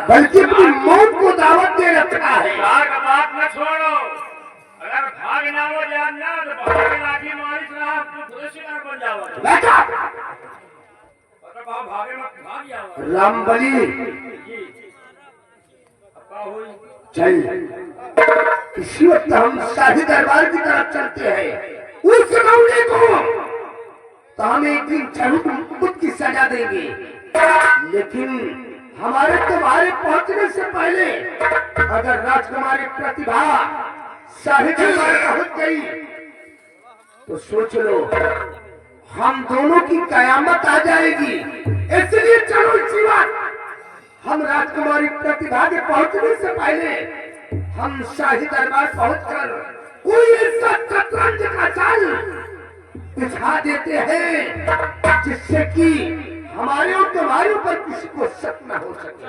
बल्कि अपनी मौत को दावत दे रखा है। बात न छोड़ो, अगर भाग ना हो जाना तो बहुत लाठी मारी साहब तू पुलिसदार बन जाओ। बैठा भागे मत, भाग जाओ। रामबली चल, इसी वक्त हम शाही दरबार की तरफ चलते हैं। उस मामले को तो हम एक दिन जरूर मौत की सजा देंगे, लेकिन हमारे तुम्हारे पहुंचने से पहले अगर राजकुमारी प्रतिभा शाही दरबार पहुंच गई तो सोच लो हम दोनों की कयामत आ जाएगी। इसलिए चलो इसी बात हम राजकुमारी प्रतिभा के पहुंचने से पहले हम शाही दरबार पहुंचकर कोई ऐसा शतरंज का चाल बिछा देते हैं जिससे कि हमारे और तुम्हारे ऊपर किसी को शक न हो सके।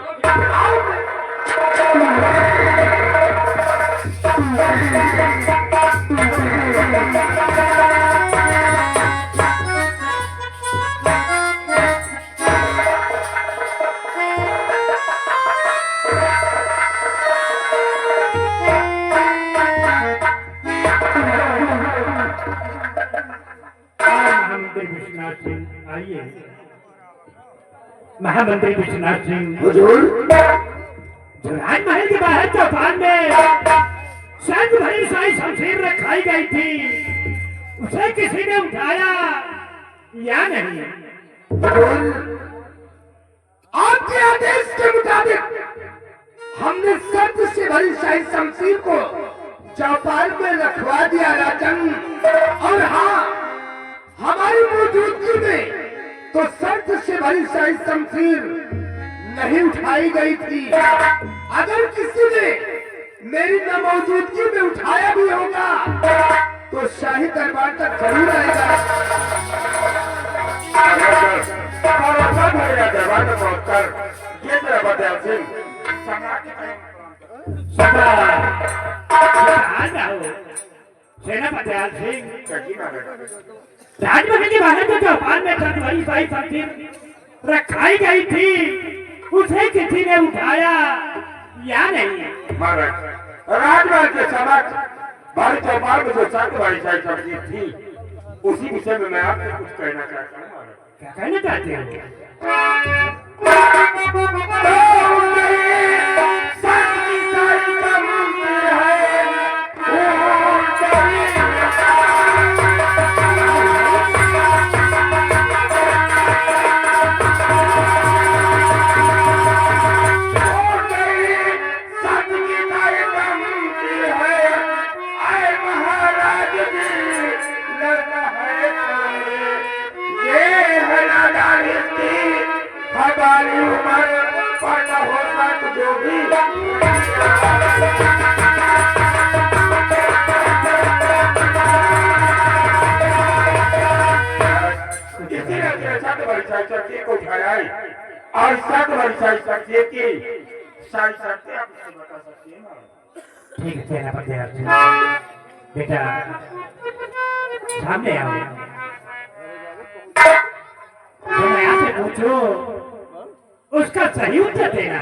महामंत्री विश्वनाथ सिंह हुजूर, जो राजमहल के बाहर चौपाल में सज भरी साई शमशीर रखाई गई थी, उसे किसी ने उठाया या नहीं? हुजूर, आपके आदेश के मुताबिक हमने शर्त से भरी शाही शमशीर को चौपाल में रखवा दिया राजन। और हाँ, हमारी मौजूदगी में तो शर्त से भरी शाही शमशीर नहीं उठाई गई थी। अगर किसी ने मेरी न मौजूदगी में उठाया भी होगा तो शाही दरबार तक जरूर आएगा। दरबार में पहुंचकर ये तेरा बदल सिंह सेनापति सिंह राजमहल के बाहर जो चौपाल में सज शाही शमशीर रखाई गई थी, उसे किसी ने उठाया या नहीं? महाराज, राजमहल के समक्ष भारी चौपाल में जो शर्त भाई शाही शमशीर थी, उसी विषय में मैं आपसे कुछ कहना चाहता हूँ। क्या कहना चाहते हैं? हमारी उम्र पर हो सक जो भी को उठाया और सात वर्षा शक्ति की सारी शक्ति आप मुझे बता सकती है ना? ठीक है सेनापति अर्जुन, बेटा सामने आओ। जो मैं आपसे पूछूं उसका सही उत्तर देना।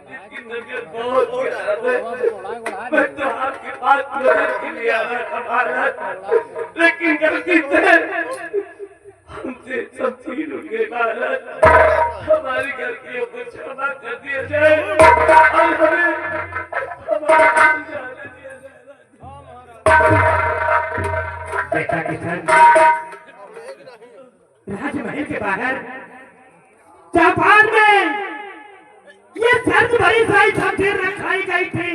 जिसकी तबीयत बहुत खराब है। मैं तो आपके पास मदद के लिए आया था महाराज, लेकिन गलती से हमसे सब चीज उठ गई महाराज। हमारी गलतियों को क्षमा कर दिया जाए और हमें हमारा काम जाने दिया जाए। बेटा किशन, राजमहल के बाहर जापान में ये सर्द भरी साई शमशीर रखाई गई थी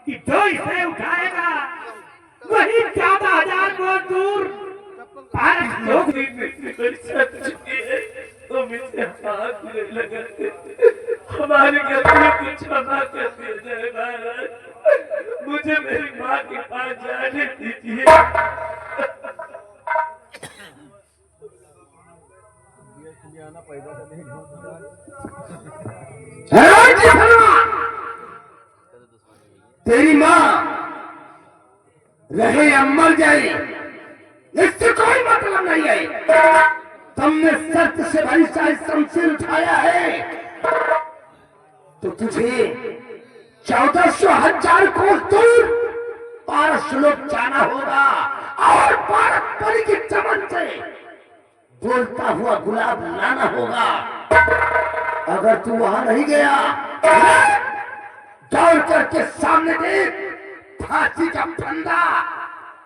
कि जो इसे उठाएगा वही 14,000 कोस दूर भारत लोग तो मुझसे हाथ नहीं लगाते, हमारी गलती को क्षमा कर दिया जाए महाराज। मुझे मेरी माँ के पास जाने दीजिए। तेरी माँ रहे या मर जाए इससे कोई मतलब नहीं है। तुमने शर्त से भरी सारी शमशीर उठाया है तो तुझे 1400 कोस दूर पारस लोक जाना होगा और भारत परी के चमन से बोलता हुआ गुलाब लाना होगा। अगर तू वहां नहीं गया दौड़ करके सामने देख, फांसी का फंदा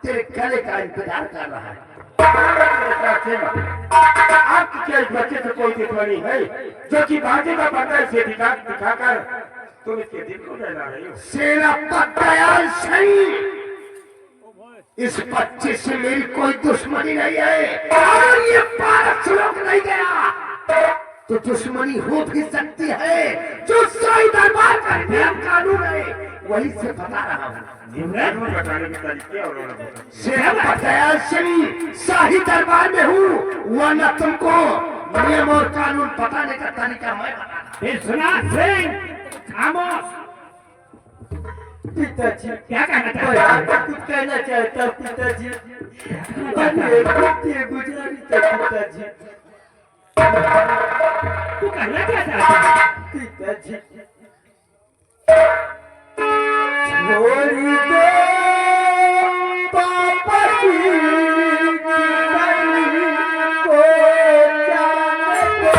तेरे गले का इंतजार कर रहा है। आपकी क्या इस बच्चे से कोई दुश्मनी है जो कि भाग्य का पता इसे दिखाकर तुम इसके दिल को जला रही हो? सेनापति दयाल सिंह, इस बच्चे से मेरी कोई दुश्मनी नहीं है। और ये भारत लोक नहीं गया तो दुश्मनी हो भी सकती है। जो शाही दरबार का नियम कानून है वही से बता रहा हूँ। कानून बताने के तरीके और सेनापति दयाल सिंह शाही दरबार में हूँ, वरना तुमको नियम और कानून बताने का तरीका मैं बताना। विश्वनाथ सिंह, खामोश। पिताजी, क्या कहना मैं चाहते आपको कुछ कहना चाहता हूँ पिताजी। ये गुजारिश है पिताजी। तू कहना क्या चाहता है? पिताजी, छोड़ दो पापा की गली को जाने दो।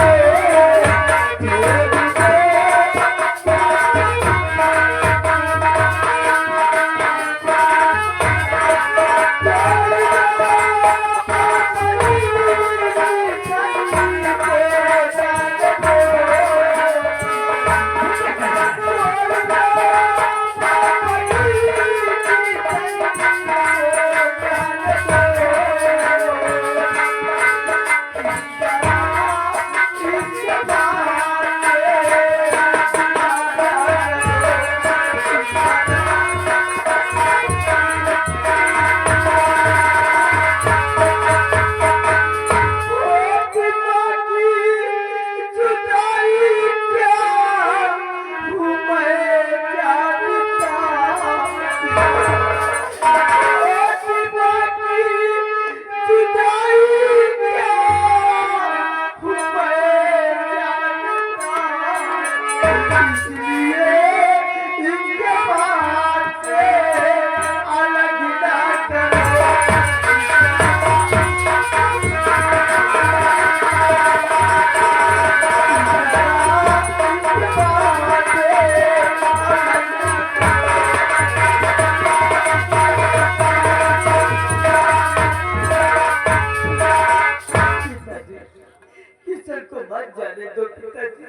किशन को मत जाने दो पिताजी।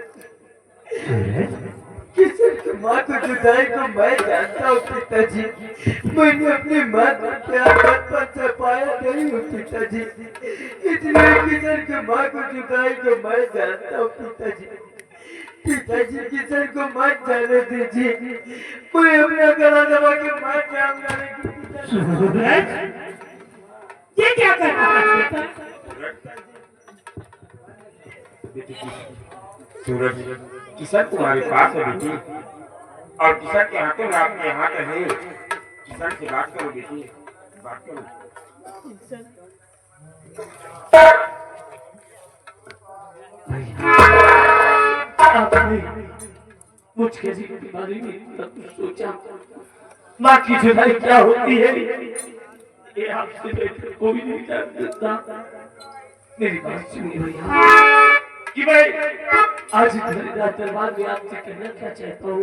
किशन की माँ को जुदाई को मैं जानता हूँ पिताजी। मैंने अपनी माँ को प्यार बचपन से पाया नहीं हूँ पिताजी, इसलिए किशन की माँ को जुदाई को मैं जानता हूँ पिताजी। पिताजी, किशन को मत जाने दीजिए, मैं अपना गला दबा के मर जाऊंगा। सूरज, ये क्या कर रहा है? सूरज, किशन तुम्हारे पास है बेटी, और किशन के हाथों में आपके हाथ है। किशन से बात करो बेटी, बात करो। आपने कुछ किसी की बीमारी नहीं तब सोचा माँ की जुदाई क्या होती है ये आपसे बेहतर कोई नहीं जान सकता। मेरी बात सुनिए भैया कि मैं आज धनीराज दरबार में आपसे कहना क्या चाहता हूँ।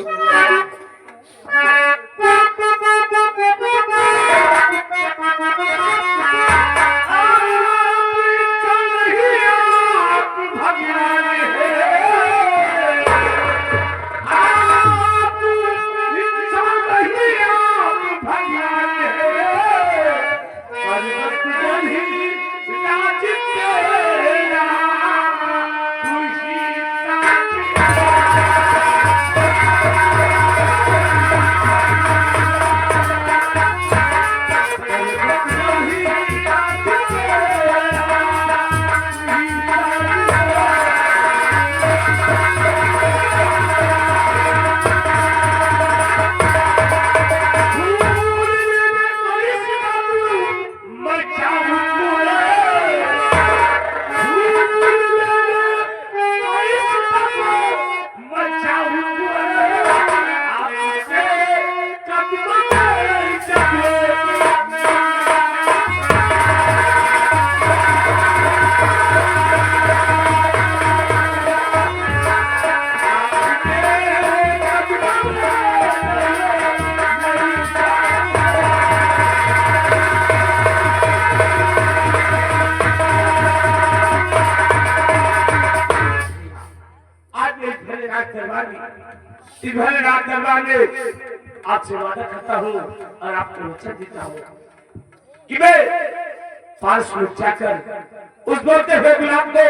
दरबार में आपसे वादा करता हूँ और आपको वचन देता हूँ कि मैं 5 मिनट जाकर उस बोलते हुए गुलाब को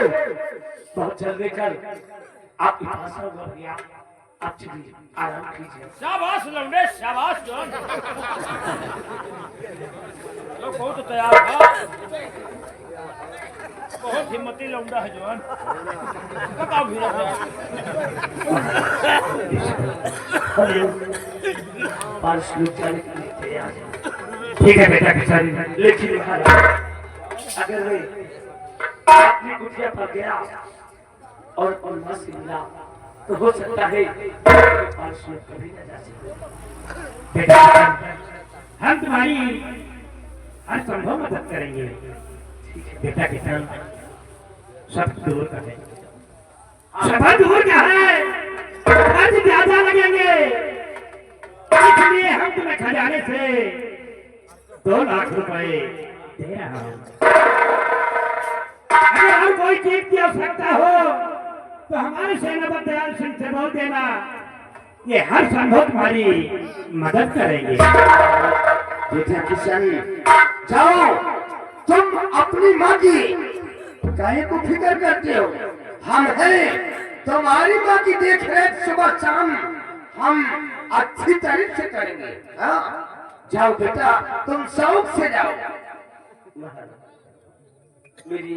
बहुत जल्द लेकर आपके पास आऊंगा भैया। आप चलिए आराम कीजिए। शाबाश लौंडे शाबाश जवान। लोग बहुत तैयार था, बहुत हिम्मती लौंडा है जवान। बताओ भीड़ा पांच लोग जाने के लिए तैयार हैं। ठीक है बेटा किसान, लेकिन महाराज अगर मैं अपनी कुटिया पर गया और मां से मिला तो हो सकता है 5 लोग कभी न जा सके। बेटा हम तुम्हारी हर संभव मदद करेंगे। बेटा किसान सब दूर कर देंगे। सभा दूर क्या है, खर्च ज्यादा लगेंगे, इसलिए हम तुम्हें खजाने से 2 लाख रुपए दे रहा हूं। अगर और कोई चीज की आवश्यकता हो तो हमारे सेनापति दयाल सिंह से बोल देना, ये हर संभव तुम्हारी मदद करेंगे। बेटा किशन जाओ, तुम अपनी माँ की काहे को फिक्र करते हो? हम हैं, तुम्हारी माँ की देख रेख सुबह शाम हम अच्छी तरह से करेंगे। हाँ जाओ बेटा, तुम शौक से जाओ। मेरी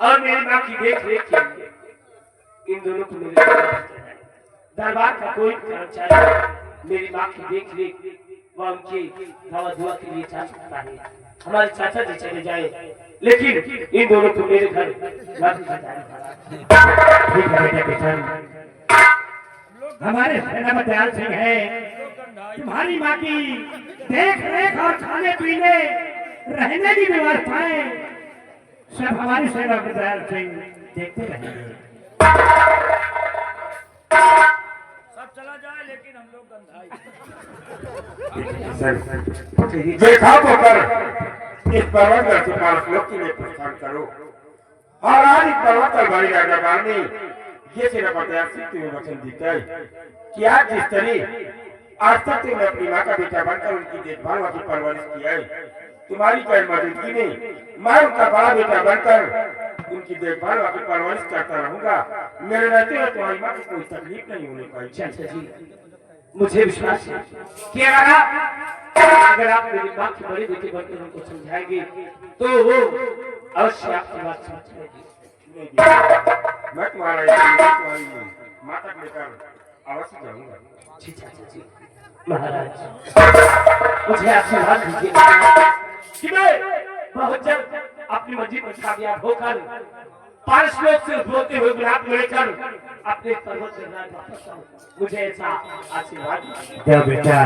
और मेरी माँ की देख रेख के लिए इन दोनों को मेरे दरबार का कोई कर्मचारी मेरी माँ की देख रेख व उनकी दवा दुआ के लिए जा सकता है। हमारे चाचा जी चले जाए, लेकिन इन दोनों को मेरे घर हमारे सेनापति दयाल सिंह है, तुम्हारी माँ की देख रेख और खाने पीने रहने की व्यवस्थाएं सब हमारे सेनापति दयाल सिंह देखते रहेंगे। सब चला जाए लेकिन हम लोग गंधाई। देखा तो कर इस पर्वत से 5 लोग के लिए प्रस्थान करो और आज इस पर्वत पर बड़ी दरबार में ये सेनापति दयाल सिंह तुम्हें वचन देता है कि आज जिस तरह आज तक तुमने अपनी माँ का बेटा बनकर उनकी देखभाल और परवरिश किया है, तुम्हारी कोई मौजूदगी में मैं उनका बड़ा बेटा बनकर उनकी देखभाल और परवरिश करता रहूंगा। मेरे रहते हुए तुम्हारी माँ को कोई तकलीफ नहीं होने पाई। चाचा जी मुझे विश्वास है कि अगर आप मेरी माँ की बड़ी बेटी बनकर उनको समझाएंगे तो वो अवश्य आपकी बात समझ लेगी। मैं तुम्हारी माँ तक लेकर अवश्य जाऊंगा। जी चाचा जी। महाराज मुझे आशीर्वाद दीजिए कि मैं बहुत जल्द अपनी मंजिल में कामयाब होकर पारस लोक से बोलते हुए गुलाब को लेकर अपने पर्वत से वापस आऊं। मुझे ऐसा आशीर्वाद दीजिए। क्या बेटा,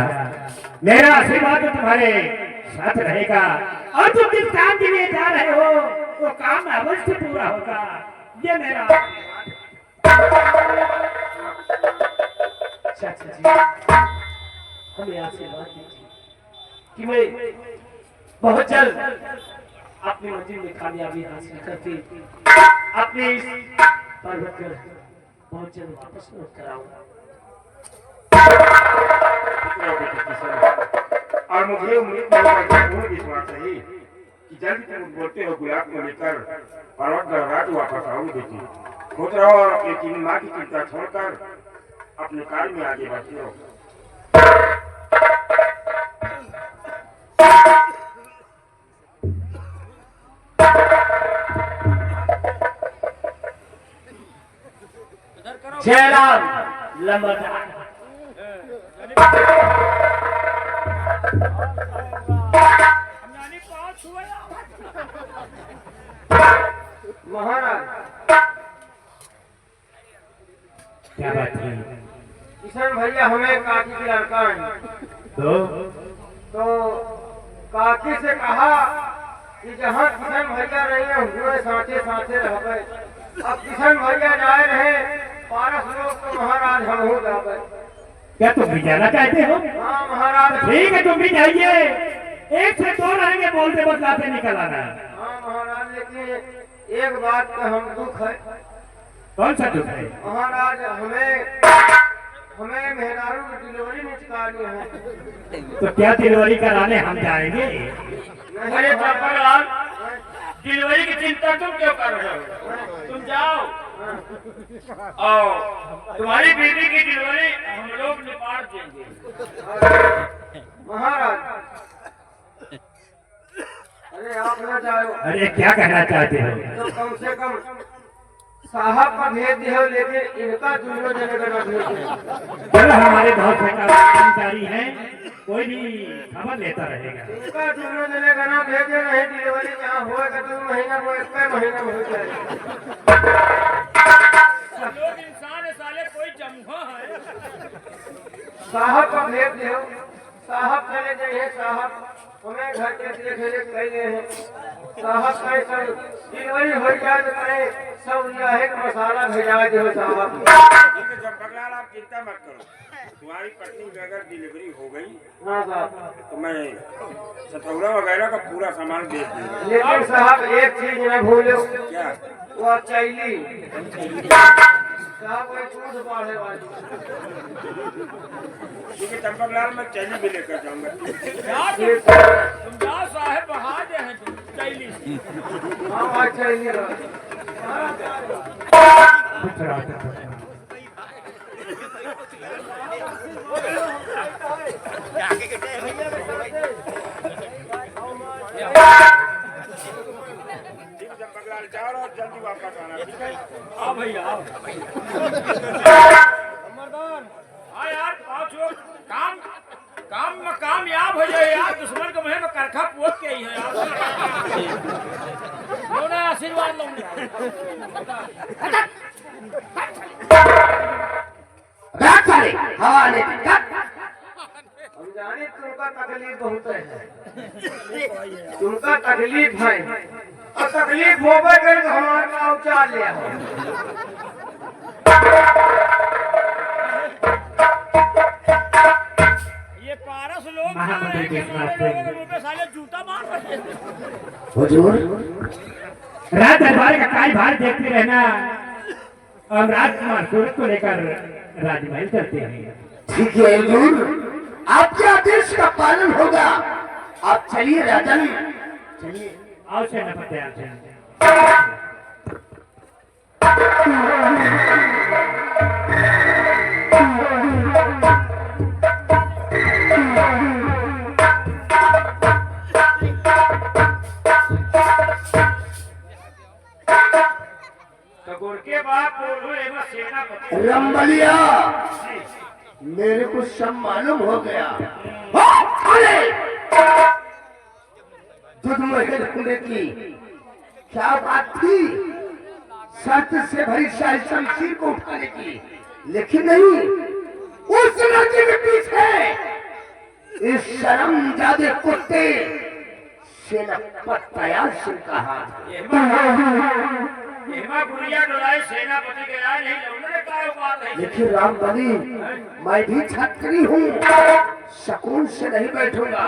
मेरा आशीर्वाद तो तुम्हारे साथ रहेगा और तुम जिस काम के लिए जा रहे हो वो काम अवश्य पूरा होगा। ये मेरा चाचा जी, हमें आशीर्वाद दीजिए कि मैं बहुत जल्द अपनी मंजिल में कामयाबी हासिल करके अपने इस पर्वत पर बहुत जल्द वापस लौट कर आऊंगा। और मुझे उम्मीद नहीं है, पूर्ण विश्वास है कि जल्द तुम बोलते हो गुलाब को लेकर पर्वत गढ़वाट वापस आओगे बेटी। खुद रहो और अपनी तीन माँ की चिंता छोड़कर अपने कार्य में आगे बढ़ते रहो। जयराम लंबरदार। महाराज, क्या बात है? किशन भैया हमें काकी के लड़का है, तो काकी से कहा कि जहाँ किशन भैया रहे हुए साथे साथे रह गए। अब किशन भैया जाए रहे पारस लोग, तो महाराज हम हो जाए। क्या तुम भी जाना चाहते हो? हाँ महाराज। ठीक है, तुम भी जाइए। एक से दो रहेंगे, बोलते बतलाते निकल आना। हाँ महाराज, लेकिन एक बात का हम दुख है कौन सा दुख है? महाराज, हमें मेहरारू की डिलीवरी में चुकानी है। तो क्या डिलीवरी कराने हम जाएंगे? अरे चंपकलाल, डिलीवरी की चिंता तुम क्यों कर रहे हो? तुम जाओ और तुम्हारी बेटी की डिलीवरी हम लोग निपाट देंगे। महाराज, अरे आप न जाओ अरे क्या कहना चाहते हो? तो कम से कम साहब का भेज दियो, लेकिन इनका दूसरों जगह का न भेज दियो। चलो, हमारे बहुत से कर्मचारी हैं, कोई भी खबर लेता रहेगा। इनका दूसरों जगह का न भेजे, नहीं डिलीवरी जहाँ होगा 2 महीना वो 1 महीना में हो जाएगा। लोग इंसान साले कोई जमुआ है। साहब का भेज दियो, साहब चले जाइए। साहब हमें घर के देख रेख कैले हैं। साहब का सब डिलीवरी हो जाए तो कहे सब है मसाला भेजा दो साहब। चंपकलाल, आप चिंता मत करो। तुम्हारी पत्नी की अगर डिलीवरी हो गई हाँ साहब, तो मैं सतौरा वगैरह का पूरा सामान भेज दूंगा। लेकिन साहब एक चीज न भूलो, क्या? वो चैली साहब कोई दूध बाढ़े वाली। क्योंकि चंपकलाल मैं चैली भी लेकर जाऊंगा। तुम जाओ साहब, बहा दे हैं तुम चैली। हाँ आज चैली रहो। चंपकलाल जाओ और जल्दी वापस आना, ठीक है? आओ भैया आओ। हाँ यार, पाँच लोग काम में कामयाब हो जाए यार। दुश्मन को मुँह में करखा पोत के ही है यार। लोना आशीर्वाद लो। हवा ने हम जाने तुमका तकलीफ बहुत है, तुमका तकलीफ है और तकलीफ होगा तो हमारे गाँव चाल लिया। ये पारस लोग महामंत्री के साथ में। मुँह पे साले जूता मार रहे हैं। हुजूर, रात दरबार का कार्यभार देखते रहना और राजकुमार सूरत को लेकर राजमहल चलते हैं। ठीक है हुजूर, आपके आदेश का पालन होगा। आप चलिए राजन। चलिए, आओ सेनापति आप हैं। के बाद बोलो एवं सेनापति। रंबलिया, मेरे को सब मालूम हो गया। अरे तुझ में ढूंढे की क्या बात थी शर्त से भरी शाही शमशीर को उठाने की, लेकिन नहीं, उस लड़के के पीछे इस शर्मजादे कुत्ते सेनापति तैयार सिंह का हाथ है। हेमा गुड़िया डोलाई सेनापति के राय नहीं लौटने का बात है। लेकिन राम बली, मैं भी छत्री हूँ, सुकून से नहीं बैठूंगा।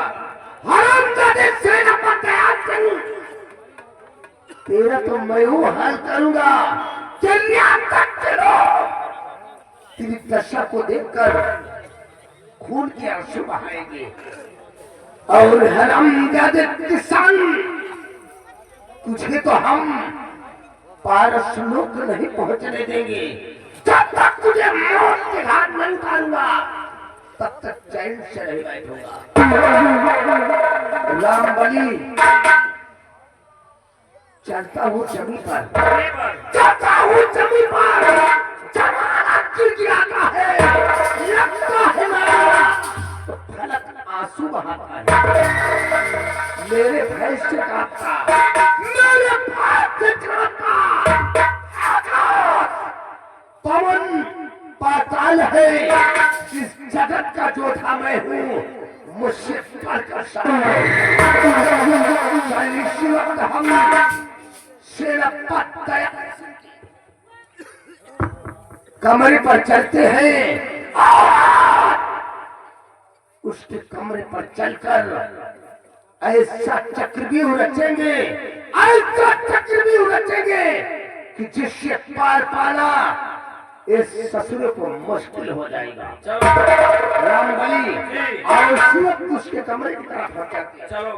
हरामजादे सेनापति तैयार सिंह, तेरा तो मैं हूँ हाल करूंगा। चलिया तक चलो, तेरी दशा को देखकर खून के आंसू बहाएंगे और हरामजादे किसान, तुझे तो हम पारस लोक नहीं पहुंचने देंगे। जब तक तुझे मौत के घाट नहीं उतारूंगा, तब तक चैन से नहीं बैठूंगा। राम बली, चलता हूँ जमीन पर, चलता हूँ जमीन पर, जमाना चिड़चिड़ाता है, लगता है मेरा तो फलक आंसू बहाता है। मेरे भय से कांपता, मेरे भय से कांपता आकाश, पवन पाताल है, इस जगत का जोधा मैं हूँ, मुझसे पर कर सकता। इसी वक्त हम सेनापति तैयार कमरे पर चलते हैं, उसके कमरे पर चलकर ऐसा चक्रव्यूह रचेंगे, ऐसा चक्रव्यूह रचेंगे कि जिससे पार पाना इस ससुर को मुश्किल हो जाएगा। राम बली, और उसी वक्त उसके कमरे की तरफ चलते हैं। चलो